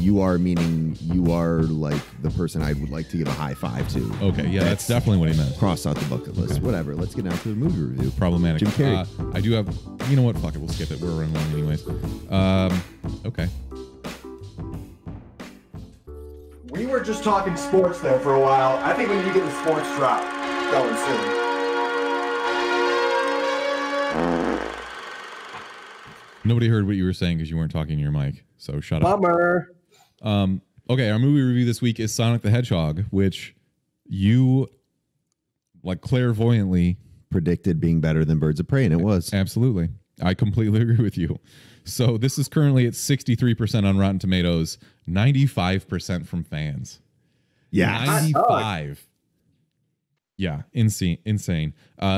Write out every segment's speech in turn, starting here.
You are meaning you are like the person I would like to give a high five to. Okay, yeah, that's definitely what he meant. Cross out the bucket list. Okay. Whatever. Let's get down to the movie review. Problematic. Jim Carrey. I do have. You know what? Fuck it. We'll skip it. We're running long anyways. Okay. We were just talking sports there for a while. I think we need to get the sports drop going soon. Nobody heard what you were saying because you weren't talking to your mic. So shut up. Bummer. Okay, our movie review this week is Sonic the Hedgehog, which you like clairvoyantly predicted being better than Birds of Prey, and it was. Absolutely. I completely agree with you. So this is currently at 63% on Rotten Tomatoes, 95% from fans. Yeah. 95. Yeah, insane.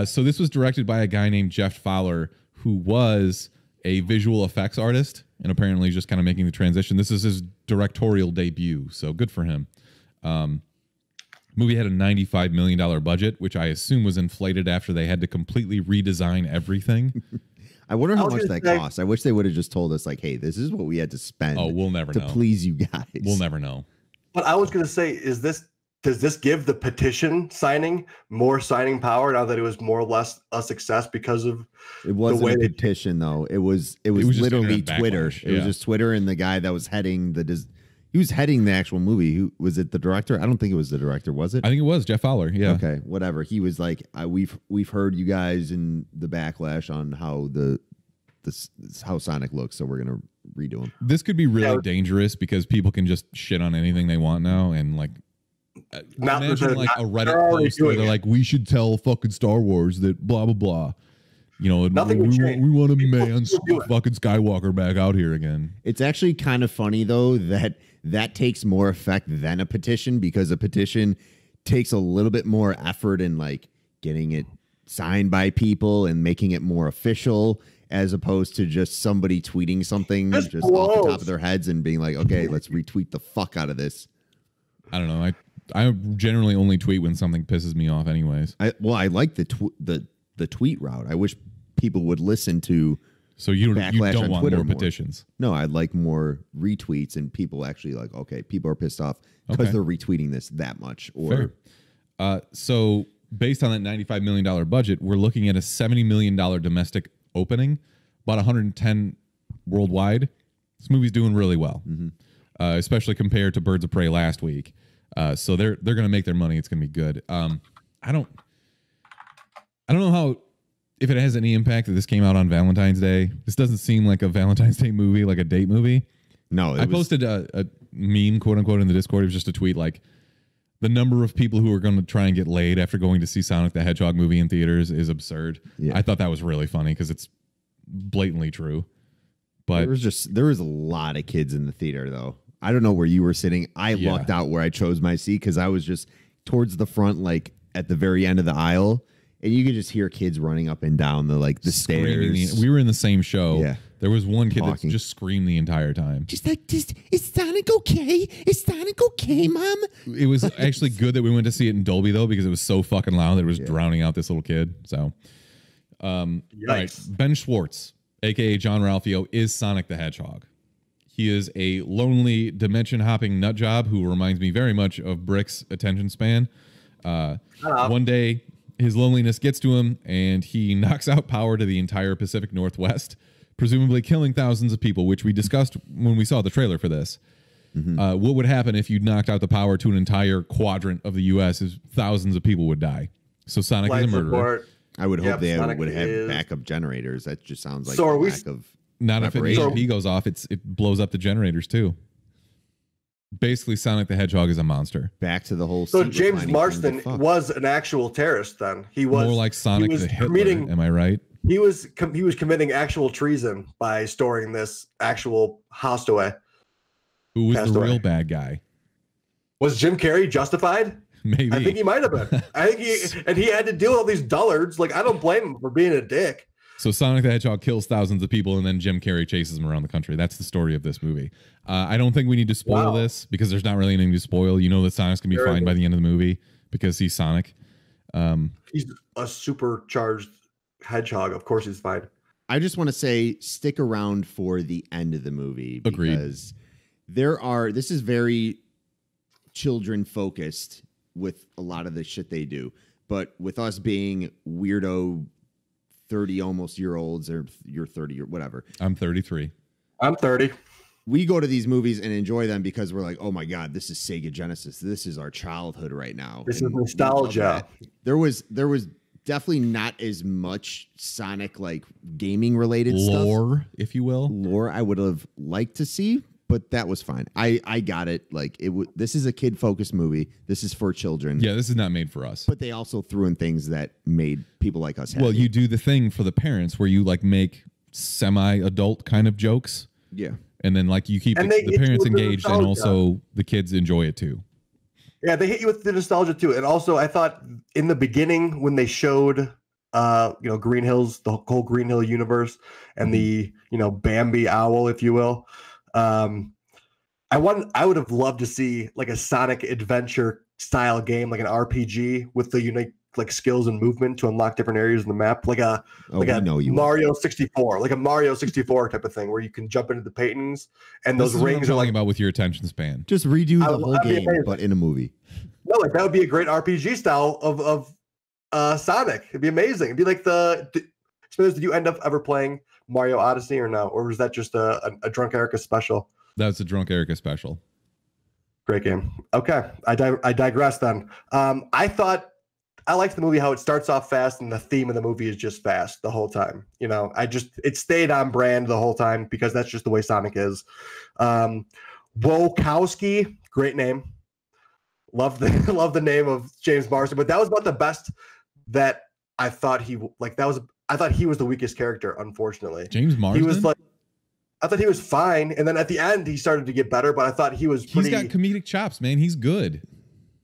So this was directed by a guy named Jeff Fowler, who was a visual effects artist and apparently just kind of making the transition. This is his directorial debut, so good for him. Movie had a $95 million budget, which I assume was inflated after they had to completely redesign everything. I wonder how much that cost. I wish they would have just told us, like, hey, this is what we had to spend. Oh, we'll never know. To please you guys. We'll never know. But I was going to say, does this give the petition signing more signing power now that it was more or less a success because of it wasn't the way a petition though. It was literally Twitter. Backlash, It was just Twitter, and the guy that was heading he was heading the actual movie. Who was it? The director? I don't think it was the director. Was it? I think it was Jeff Fowler. Yeah. Okay. Whatever. He was like, we've heard you guys in the backlash on how how Sonic looks, so we're gonna redo him. This could be really dangerous because people can just shit on anything they want now, and like. Imagine like a Reddit post where they're like, we should tell fucking Star Wars that blah blah blah. You know, we want a man fucking Skywalker back out here again. It's actually kind of funny though that takes more effect than a petition, because a petition takes a little bit more effort in like getting it signed by people and making it more official, as opposed to just somebody tweeting something just off the top of their heads and being like, okay, let's retweet the fuck out of this. I don't know. I generally only tweet when something pisses me off anyways. I like the tweet route. I wish people would listen to. So you don't want more petitions? No, I'd like more retweets and people actually like, okay, people are pissed off because they're retweeting this that much. Or so based on that $95 million budget, we're looking at a $70 million domestic opening, about 110 worldwide. This movie's doing really well, especially compared to Birds of Prey last week. So they're going to make their money. It's going to be good. I don't know how, if it has any impact that this came out on Valentine's Day. This doesn't seem like a Valentine's Day movie, like a date movie. No, I posted a meme, quote unquote, in the Discord. It was just a tweet like, the number of people who are going to try and get laid after going to see Sonic the Hedgehog movie in theaters is absurd. Yeah. I thought that was really funny because it's blatantly true. But there was a lot of kids in the theater though. I don't know where you were sitting. I lucked out where I chose my seat because I was just towards the front, like at the very end of the aisle, and you could just hear kids running up and down the stairs. We were in the same show. Yeah. There was one kid that just screamed the entire time. Just is Sonic okay? Is Sonic okay, Mom? It was actually good that we went to see it in Dolby though, because it was so fucking loud that it was drowning out this little kid. So, all right, Ben Schwartz, aka John Ralphio, is Sonic the Hedgehog. He is a lonely, dimension-hopping nutjob who reminds me very much of Brick's attention span. One day, his loneliness gets to him, and he knocks out power to the entire Pacific Northwest, presumably killing thousands of people, which we discussed when we saw the trailer for this. What would happen if you knocked out the power to an entire quadrant of the U.S. is thousands of people would die. So Sonic is a murderer. I would hope they would have backup generators. That just sounds like lack of... Not if an EMP goes off, it blows up the generators too. Basically, Sonic the Hedgehog is a monster. Back to the whole. So James Marsden was an actual terrorist. Then he was more like Sonic the Hitler. Am I right? He was committing actual treason by storing this actual house away. Who was the real bad guy? Was Jim Carrey justified? Maybe. I think he might have been. I think he had to deal with all these dullards. Like, I don't blame him for being a dick. So Sonic the Hedgehog kills thousands of people, and then Jim Carrey chases him around the country. That's the story of this movie. I don't think we need to spoil this because there's not really anything to spoil. You know that Sonic's going to be fine by the end of the movie because he's Sonic. He's a supercharged hedgehog. Of course he's fine. I just want to say stick around for the end of the movie because This is very children focused with a lot of the shit they do. But with us being weirdo 30 almost year olds, or you're 30 or whatever. I'm 33. I'm 30. We go to these movies and enjoy them because we're like, oh my God, this is Sega Genesis. This is our childhood right now. This is nostalgia. There was definitely not as much Sonic like gaming related lore, if you will. Lore I would have liked to see, but that was fine. I got it. Like this is a kid focused movie. This is for children. Yeah, this is not made for us. But they also threw in things that made people like us happy. Well, you do the thing for the parents where you like make semi-adult kind of jokes. Yeah. And then like you keep the parents engaged and also the kids enjoy it too. Yeah, they hit you with the nostalgia too. And also I thought in the beginning when they showed Green Hills, the whole Green Hill universe and the, Bambi owl, if you will. I would have loved to see like a Sonic adventure style game, like an RPG with the unique like skills and movement to unlock different areas in the map, like a Mario 64, like a Mario 64 type of thing where you can jump into the paintings and those rings are like about with your attention span. Just redo the whole game, but in a movie. No, like that would be a great RPG style of Sonic. It'd be amazing. It'd be like did you end up ever playing Mario Odyssey or no? Or was that just a Drunk Erica special? That's a Drunk Erica special. Great game. Okay. I digress then. I liked the movie how it starts off fast and the theme of the movie is just fast the whole time. It stayed on brand the whole time because that's just the way Sonic is. Wojciechowski, great name. Love the name of James Marsden, but that was about the best that I thought he I thought he was the weakest character, unfortunately. James Marsden? He was like, I thought he was fine, and then at the end he started to get better, but I thought he was He's got comedic chops, man. He's good.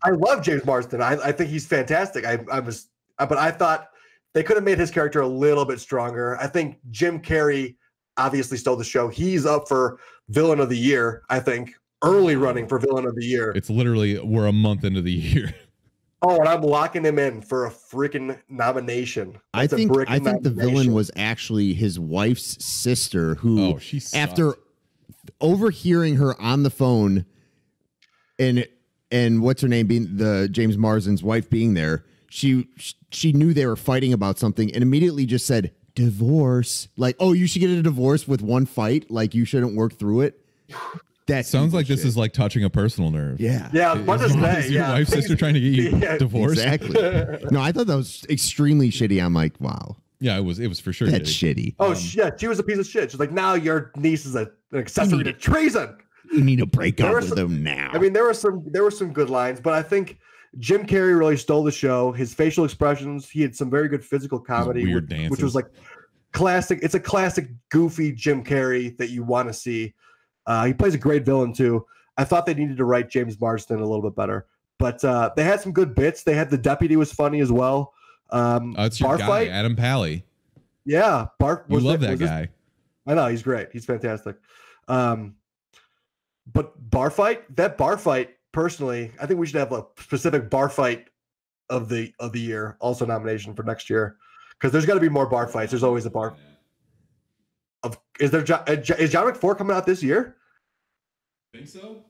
I love James Marsden. I think he's fantastic. But I thought they could have made his character a little bit stronger. I think Jim Carrey obviously stole the show. He's up for Villain of the Year, I think, early running for Villain of the Year. It's literally, we're a month into the year. Oh, and I'm locking him in for a freaking nomination. I think the villain was actually his wife's sister who, after overhearing her on the phone and what's her name being the James Marsden's wife being there, she knew they were fighting about something and immediately just said divorce. Like, oh, you should get a divorce with one fight. Like you shouldn't work through it. That sounds like this is like touching a personal nerve. Yeah. Yeah. Is your wife's sister trying to get you divorced? Exactly. No, I thought that was extremely shitty. I'm like, wow. Yeah, it was for sure. That's shitty. Oh, yeah. She was a piece of shit. She's like, now your niece is an accessory to treason. You need to break up with them now. I mean, there were some good lines, but I think Jim Carrey really stole the show. His facial expressions, he had some very good physical comedy, which was like classic. It's a classic goofy Jim Carrey that you want to see. He plays a great villain too. I thought they needed to write James Marsden a little bit better, but they had some good bits. They had the deputy was funny as well. It's your guy, Adam Pally. Yeah, You love that guy. I know he's great. He's fantastic. But bar fight, personally, I think we should have a specific bar fight of the year, also nomination for next year, because there's got to be more bar fights. There's always a bar. Is John Wick 4 coming out this year? Think so.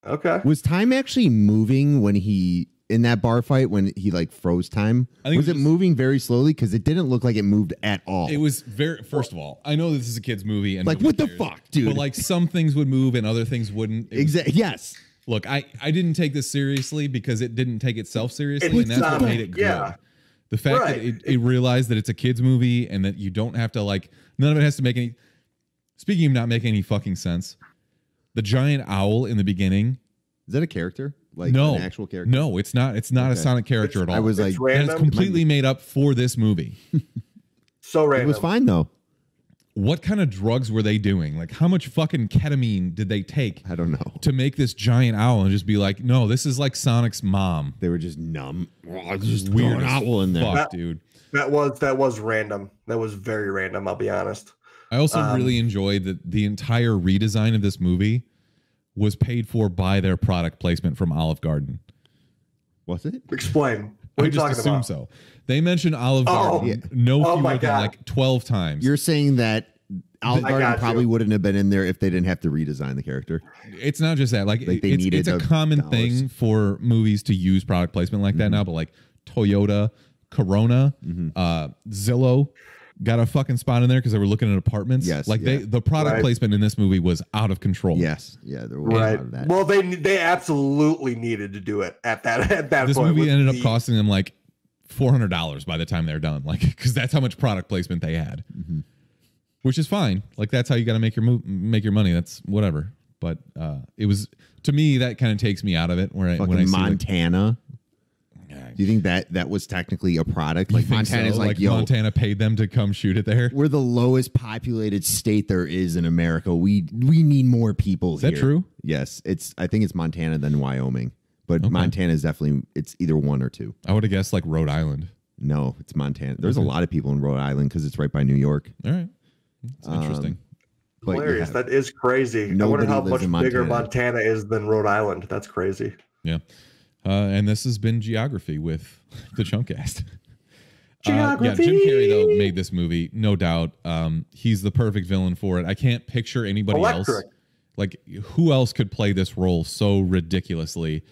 Okay. Was time actually moving when in that bar fight when he like froze time? Was it moving very slowly? Because it didn't look like it moved at all. It was first of all, I know this is a kid's movie and like what the fuck, dude? But like some things would move and other things wouldn't. Exactly. Yes. Look, I didn't take this seriously because it didn't take itself seriously, and that's what made it good. Yeah. The fact that it realized that it's a kid's movie and that you don't have to like, none of it has to make any. Speaking of not making any fucking sense, the giant owl in the beginning. Is that a character? Like an actual character? No, it's not. It's not a Sonic character at all. I was like, it's completely made up for this movie. So random. It was fine though. What kind of drugs were they doing? Like, how much fucking ketamine did they take? I don't know. To make this giant owl and just be like, no, this is like Sonic's mom. They were just numb. Just weird owl in there, dude. That was random. That was very random. I'll be honest. I also really enjoyed that the entire redesign of this movie was paid for by their product placement from Olive Garden. Was it? Explain. What are you talking about? So. They mentioned Olive Garden no fewer than like 12 times. You're saying that Olive I Garden got probably you. wouldn't have been in there if they didn't have to redesign the character. It's not just that. Like They it's needed a the common dollars. thing for movies to use product placement like that now. But like Toyota, Corona, Zillow got a fucking spot in there because they were looking at apartments. Yes, like yeah. the product placement in this movie was out of control. Yes, yeah, there was a lot of that. Well, they absolutely needed to do it at that This point. movie ended up costing them like $400 by the time they're done, like because that's how much product placement they had, which is fine. Like that's how you got to make your money. That's whatever. But it was, to me, that kind of takes me out of it. When I see Montana. Do you think that was technically a product? Like Montana's so? like, yo, Montana paid them to come shoot it there. we're the lowest populated state there is in America. We need more people Is here. that true? Yes. I think it's Montana then Wyoming. But Montana is definitely, it's either one or two. I would have guessed like Rhode Island. No, it's Montana. There's a lot of people in Rhode Island because it's right by New York. All right. It's interesting. But hilarious. yeah, That is crazy. I nobody wonder how lives much in bigger Montana. Montana is than Rhode Island. That's crazy. Yeah. And this has been Geography with the Chumpcast. Geography. Jim Carrey, though, made this movie, no doubt. He's the perfect villain for it. I can't picture anybody else. Like, who else could play this role so ridiculously?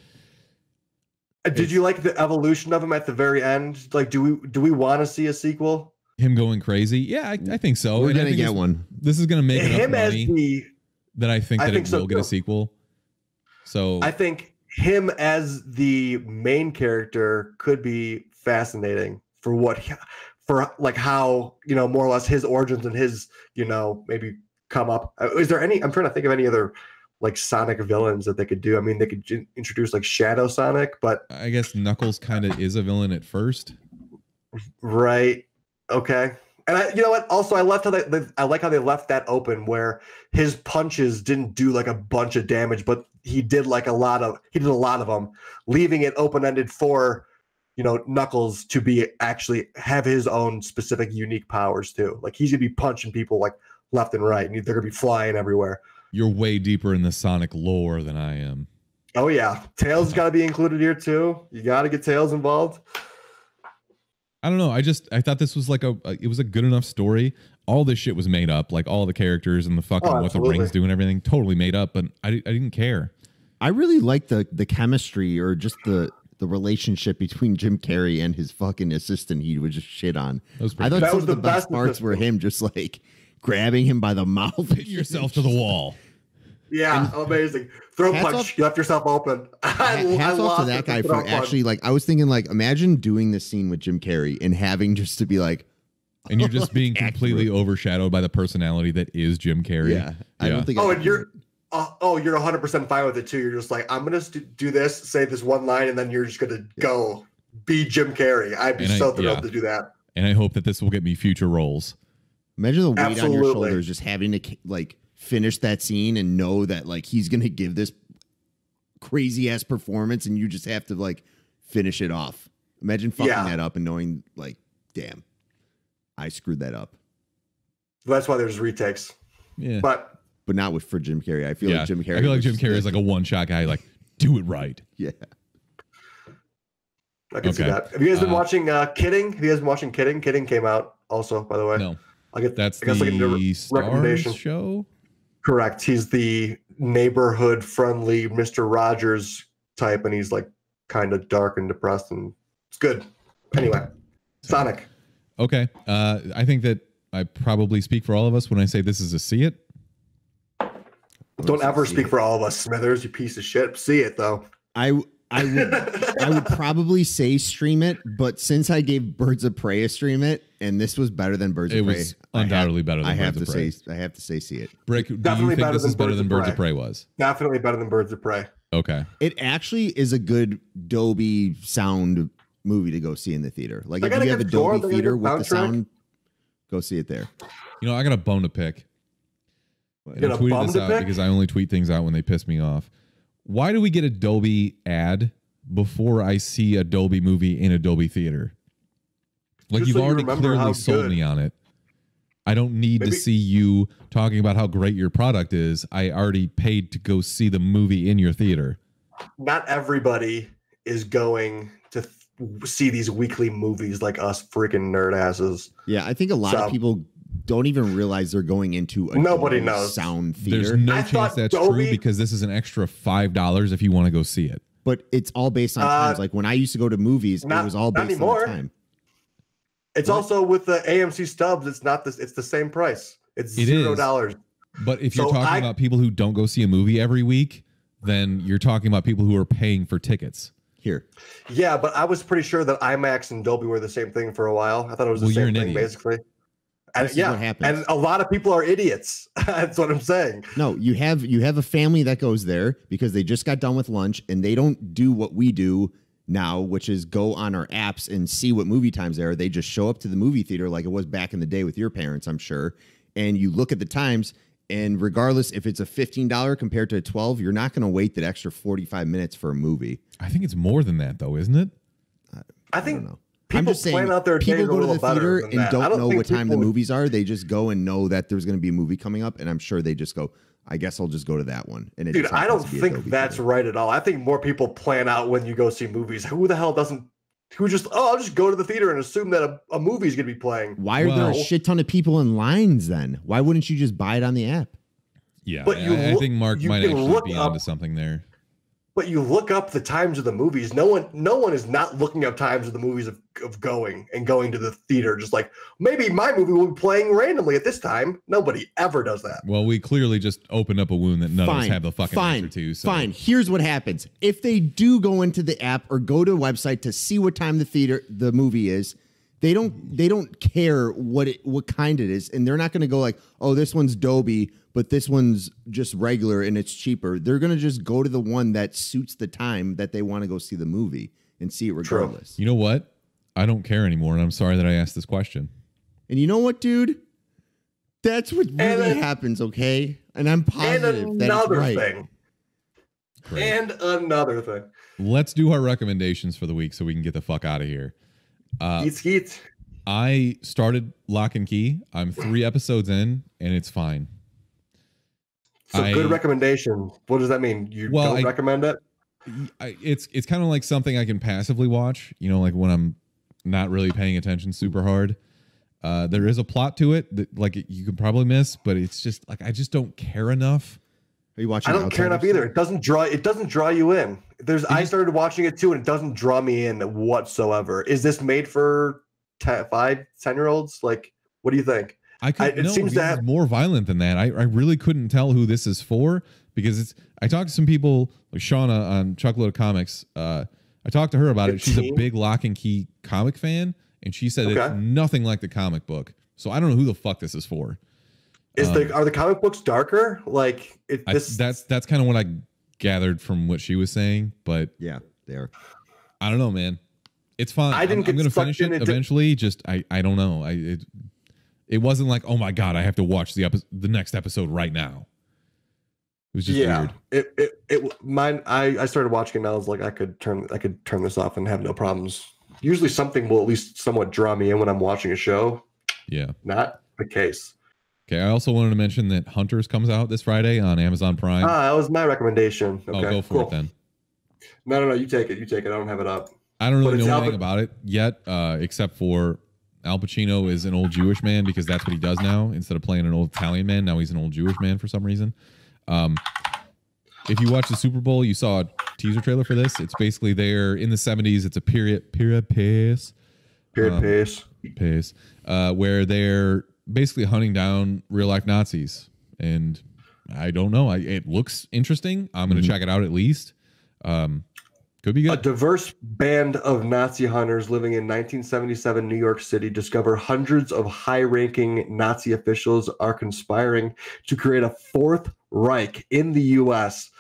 Did you like the evolution of him at the very end? Like, do we want to see a sequel? Him going crazy? Yeah, I think so. We're And I going to think get one. This is going to make enough Him as money that I think that it so will get a too. sequel. So I think him as the main character could be fascinating for like how, more or less his origins and his, maybe come up. Is there any? I'm trying to think of any other like Sonic villains that they could do. I mean, they could introduce like Shadow Sonic, but I guess Knuckles kind of is a villain at first. right. Okay. And you know what? Also, I like how they left that open where his punches didn't do like a bunch of damage, but he did a lot of them, leaving it open ended for Knuckles to actually have his own specific unique powers too. Like he's gonna be punching people like left and right, and they're gonna be flying everywhere. You're way deeper in the Sonic lore than I am. Oh yeah, Tails got to be included here too. You got to get Tails involved. I don't know. I thought this was it was a good enough story. All this shit was made up, like all the characters and the fucking what the rings do and everything, totally made up. But I didn't care. I really like the chemistry or just the relationship between Jim Carrey and his fucking assistant he would just shit on. I thought some of the best parts were him just like grabbing him by the mouth. Hitting yourself to the wall. Yeah, amazing. Throw punch. You left yourself open. Hats off to that guy for actually I was thinking imagine doing this scene with Jim Carrey and having just to be like, and you're just being completely overshadowed by the personality that is Jim Carrey. Yeah. I don't think. And you're 100% fine with it too. You're just like, I'm gonna do this, say this one line, and then you're just gonna go be Jim Carrey. I'd be so thrilled to do that. And I hope that this will get me future roles. Imagine the weight on your shoulders, just having to finish that scene and know that he's gonna give this crazy ass performance, and you just have to finish it off. Imagine fucking that up and knowing damn, I screwed that up. That's why there's retakes. Yeah, but not for Jim Carrey. I feel like Jim Carrey. I feel like Jim Carrey is like a one shot guy. Like, do it right. Yeah. I can see that. Have you guys been watching Kidding? Have you guys been watching Kidding? Kidding came out also, by the way. No. That's the Stars show? Correct. He's the neighborhood friendly Mr. Rogers type, and he's kind of dark and depressed, and it's good. Anyway, Sonic. Okay. I think that I probably speak for all of us when I say this is a see it. Don't ever speak for all of us, Smithers, you piece of shit. See it though. I would probably say stream it, but since I gave Birds of Prey a stream it, and this was better than Birds of Prey, it was undoubtedly better than Birds of Prey. I have to say, see it. Brick, do you think this is better than Birds of Prey was? Definitely better than Birds of Prey. Okay. It actually is a good Dolby sound movie to go see in the theater. If you have a Dolby theater with the sound, go see it there. I got a bone to pick. And I tweeted this out because I only tweet things out when they piss me off. Why do we get a Dolby ad before I see a Dolby movie in a Dolby theater? You've already clearly sold me on it. I don't need to see you talking about how great your product is. I already paid to go see the movie in your theater. Not everybody is going to see these weekly movies like us freaking nerd asses. Yeah, I think a lot of people don't even realize they're going into a Nobody knows sound theater. There's no chance that's true because this is an extra $5 if you want to go see it. But it's all based on times. Like when I used to go to movies, it was all based on the time. It's also with the AMC stubs. It's not this. It's the same price. It's $0. But if you're talking about people who don't go see a movie every week, then you're talking about people who are paying for tickets. Here. Yeah, but I was pretty sure that IMAX and Dolby were the same thing for a while. I thought it was the same thing, basically. And what happens. And a lot of people are idiots. That's what I'm saying. No, you have a family that goes there because they just got done with lunch and they don't do what we do now, which is go on our apps and see what movie times there are. They just show up to the movie theater like it was back in the day with your parents, I'm sure. And you look at the times, and regardless if it's a $15 compared to a $12, you're not going to wait that extra 45 minutes for a movie. I think it's more than that, though, isn't it? I think don't know. People I'm just saying, plan out their people go to the theater and don't know what time the movies are. They just go and know that there's going to be a movie coming up, and I'm sure they just go, I guess I'll just go to that one. And dude, I don't think that's right at all. I think more people plan out when you go see movies. Who the hell doesn't? Who just, I'll just go to the theater and assume that a movie is going to be playing. Why are there a shit ton of people in lines then? Why wouldn't you just buy it on the app? Yeah, but I think Mark might actually be onto something there. But you look up the times of the movies. No one is not looking up times of the movies of going to the theater. Just like, maybe my movie will be playing randomly at this time. Nobody ever does that. Well, we clearly just opened up a wound that none of us have the fucking answer to. So. Fine. Here's what happens. If they do go into the app or go to a website to see what time the movie is, they don't care what kind it is, and they're not going to go like, oh, this one's Dolby, but this one's just regular and it's cheaper. They're going to just go to the one that suits the time that they want to go see the movie and see it regardless. True. You know what? I don't care anymore, and I'm sorry that I asked this question. And you know what, dude? That's what really happens, okay? And I'm positive that's right. And another thing. Let's do our recommendations for the week so we can get the fuck out of here. Skeet. I started Lock and Key. I'm 3 episodes in, and it's fine. So good recommendation. What does that mean? You don't recommend it? It's kind of like something I can passively watch, like when I'm not really paying attention super hard. There is a plot to it that like you could probably miss, but it's just like I just don't care enough. Are you watching? I don't care enough either. It doesn't draw you in. I started watching it too, and it doesn't draw me in whatsoever. Is this made for 5-10-year-olds? Like, what do you think? It seems to have more violent than that. I really couldn't tell who this is for because I talked to some people like Shauna on Chuckload of Comics. I talked to her about it. She's a big Lock and Key comic fan, and she said it's nothing like the comic book. So I don't know who the fuck this is for. Are the comic books darker? Like that's kind of what I gathered from what she was saying, but yeah, they are. I don't know, man. It's fine. I'm going to finish it eventually. Just I don't know. It wasn't like, oh my god, I have to watch the next episode right now. It was just weird. I started watching it and I was like, I could turn this off and have no problems. Usually something will at least somewhat draw me in when I'm watching a show. Yeah. Not the case. Okay, I also wanted to mention that Hunters comes out this Friday on Amazon Prime. That was my recommendation. Okay, go for it then. No, you take it. I don't have it up. I don't really know anything about it yet, except for Al Pacino is an old Jewish man because that's what he does now. Instead of playing an old Italian man, now he's an old Jewish man for some reason. If you watch the Super Bowl, you saw a teaser trailer for this. It's basically there in the 70s. It's a period piece, where they're basically hunting down real life Nazis. And I don't know. It looks interesting. I'm going to check it out at least. Could be good. A diverse band of Nazi hunters living in 1977 New York City discover hundreds of high-ranking Nazi officials are conspiring to create a Fourth Reich in the U.S.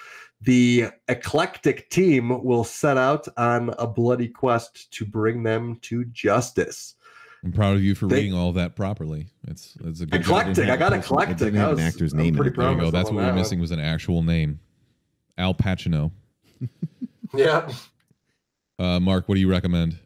The eclectic team will set out on a bloody quest to bring them to justice. I'm proud of you for reading all that properly. It's a good eclectic. I got eclectic. Didn't have an actor's name. There you go. That's what we were missing was an actual name. Al Pacino. Yeah. Mark, what do you recommend?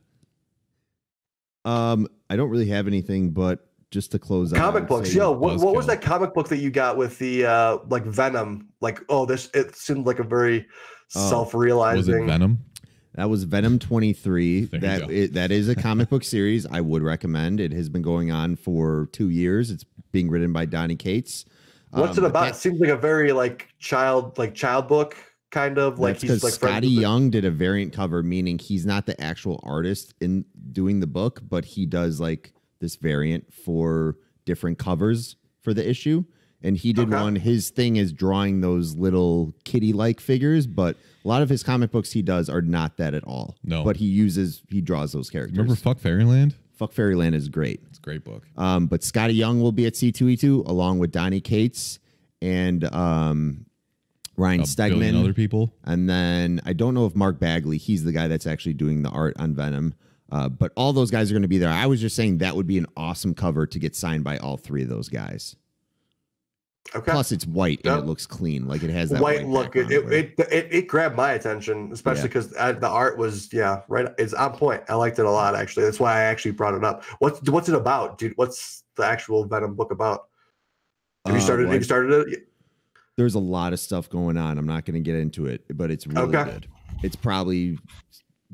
I don't really have anything, but just to close out. Comic books. Yo, what was that comic book that you got with the like Venom? Like, it seemed like a very self-realizing. Was it Venom? That was Venom 23. That is a comic book series I would recommend. It has been going on for 2 years. It's being written by Donny Cates. What's it about? It seems like a very child book kind of like. He's like Scotty Young did a variant cover, meaning he's not the actual artist in doing the book, but he does like this variant for different covers for the issue. And he did one. His thing is drawing those little kitty-like figures, but a lot of his comic books he does are not that at all. No, but he draws those characters. Remember Fuck Fairyland? Fuck Fairyland is great. It's a great book. But Scotty Young will be at C2E2 along with Donny Cates and Ryan Stegman and other people. And then I don't know if Mark Bagley, he's the guy that's actually doing the art on Venom. But all those guys are going to be there. I was just saying that would be an awesome cover to get signed by all three of those guys. Okay. Plus, it's white and it looks clean. Like it has that white look. It grabbed my attention, especially because the art was right. It's on point. I liked it a lot, actually. That's why I actually brought it up. What's it about, dude? What's the actual Venom book about? Have you started? Have you started it? There's a lot of stuff going on. I'm not going to get into it, but it's really good. It's probably.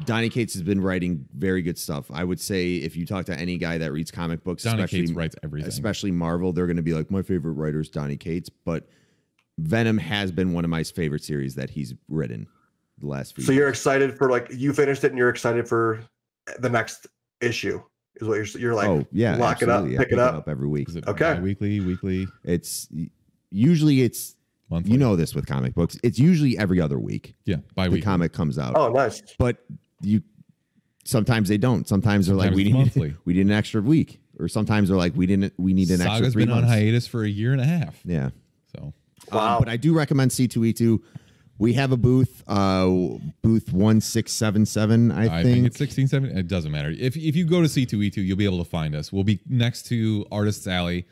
Donny Cates has been writing very good stuff. I would say if you talk to any guy that reads comic books, Donny Cates writes everything, especially Marvel, they're going to be like, my favorite writer is Donny Cates. But Venom has been one of my favorite series that he's written the last few years. So you're excited for you finished it and you're excited for the next issue is what you're like. Oh yeah, lock absolutely. it up, pick it up every week. Okay, weekly. It's usually monthly. You know this with comic books. It's usually every other week. Yeah, bi-weekly. The comic comes out. Oh, nice. But sometimes they don't. Sometimes they're like we need an extra week, or sometimes they're like we need an extra 3 months. Saga's been on hiatus for a year and a half. Yeah. So wow. But I do recommend C2E2. We have a booth, booth 1677. I think it's 1670. It doesn't matter. If you go to C2E2, you'll be able to find us. We'll be next to Artist's Alley.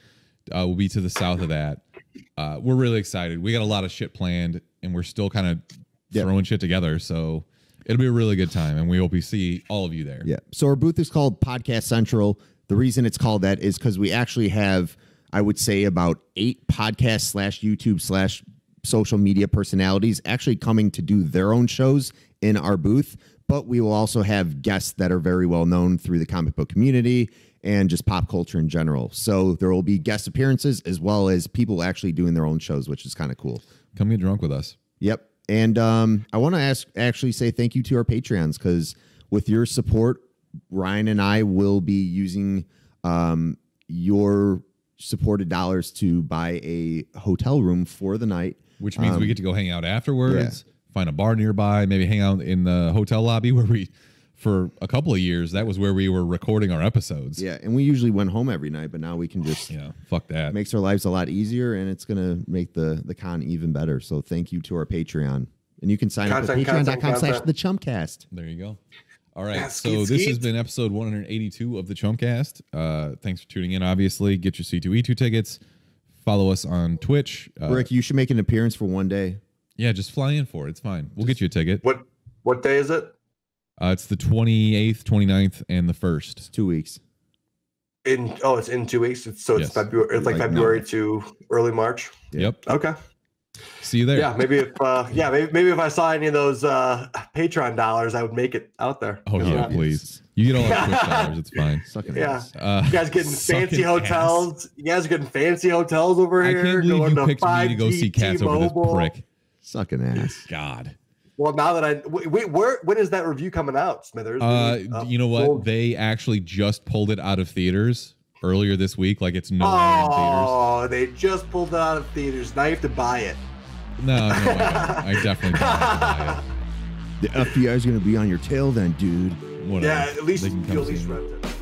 We'll be to the south of that. We're really excited. We got a lot of shit planned, and we're still kind of throwing shit together. So it'll be a really good time, and we hope we see all of you there. Yeah. So our booth is called Podcast Central. The reason it's called that is because we actually have, I would say, about 8 podcast / YouTube / social media personalities actually coming to do their own shows in our booth. But we will also have guests that are very well known through the comic book community and just pop culture in general. So there will be guest appearances as well as people actually doing their own shows, which is kind of cool. Come get drunk with us. Yep. And I want to actually say thank you to our Patreons, because with your support, Ryan and I will be using your supported dollars to buy a hotel room for the night. Which means we get to go hang out afterwards, find a bar nearby, maybe hang out in the hotel lobby where for a couple of years, that was where we were recording our episodes. Yeah, and we usually went home every night, but now we can just fuck that. Makes our lives a lot easier, and it's gonna make the con even better. So thank you to our Patreon, and you can sign up at patreon.com/thechumpcast. There you go. All right, so this has been episode 182 of the Chumpcast. Thanks for tuning in. Obviously, get your C2E2 tickets. Follow us on Twitch. Rick, you should make an appearance for one day. Yeah, just fly in for it. It's fine. We'll get you a ticket. What day is it? It's the 28th, 29th, and the 1st. It's 2 weeks. It's in 2 weeks. It's February. It's like February to early March. Yep. Okay. See you there. Yeah, maybe if I saw any of those Patreon dollars, I would make it out there. Oh yeah, please. You get all our Twitch dollars. It's fine. Sucking ass. You guys getting fancy hotels. You guys are getting fancy hotels over here. I can't believe you picked me to go see Cats over this prick. Sucking ass. God. Well, now that when is that review coming out, Smithers? You know what? They actually just pulled it out of theaters earlier this week. Like it's no longer in theaters. Oh, they just pulled it out of theaters. Now you have to buy it. No, I definitely don't have to buy it. The FBI is going to be on your tail then, dude. Whatever. Yeah, at least rent it.